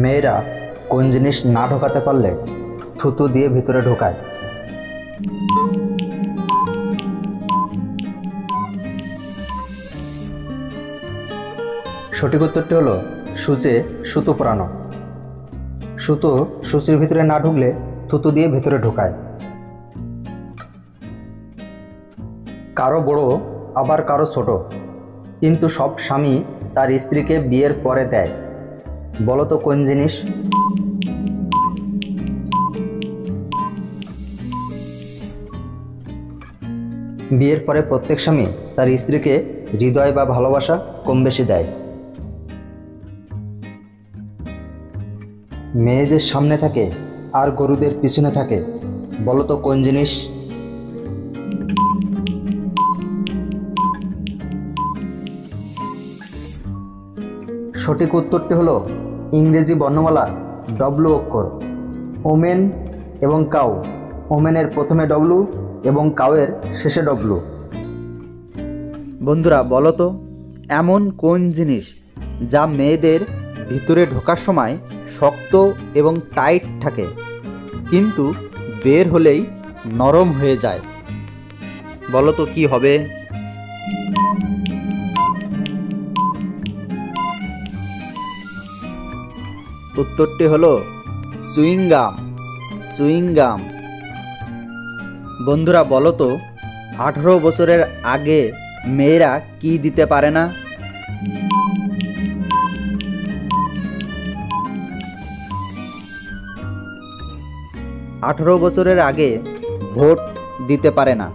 মেয়েরা কোন জিনিস না ঢোকাতে পারলে থুতু দিয়ে ভিতরে ঢোকায়? সঠিক উত্তরটি হলো সূচে সুতো পরানো। সুতো সূচির ভিতরে না ঢুকলে থুতু দিয়ে ভিতরে ঢোকায়। কারো বড় আবার কারো ছোট, কিন্তু সব স্বামী তার স্ত্রীকে বিয়ের পরে দেয়। বলো তো কোন জিনিস? বিয়ের পরে প্রত্যেক স্বামী তার স্ত্রীকে হৃদয় বা ভালোবাসা কম বেশি দেয়। মেয়েদের সামনে থাকে আর গরুদের পিছনে থাকে। বলো তো কোন জিনিস? সঠিক উত্তরটি হলো ইংরেজি বর্ণমালা ডব্লু অক্ষর। ওমেন এবং কাউ, ওমেনের প্রথমে ডব্লু এবং কাউয়ের শেষে ডব্লু। বন্ধুরা বলো তো এমন কোন জিনিস যা মেয়েদের ভিতরে ঢোকার সময় শক্ত এবং টাইট থাকে, কিন্তু বের হলেই নরম হয়ে যায়? বলো তো কি হবে? উত্তরটি হলো চুইংগাম। চুইংগাম। বন্ধুরা বলো তো 18 বছরের আগে মেয়েরা কি দিতে পারে না? 18 বছরের আগে ভোট দিতে পারে না।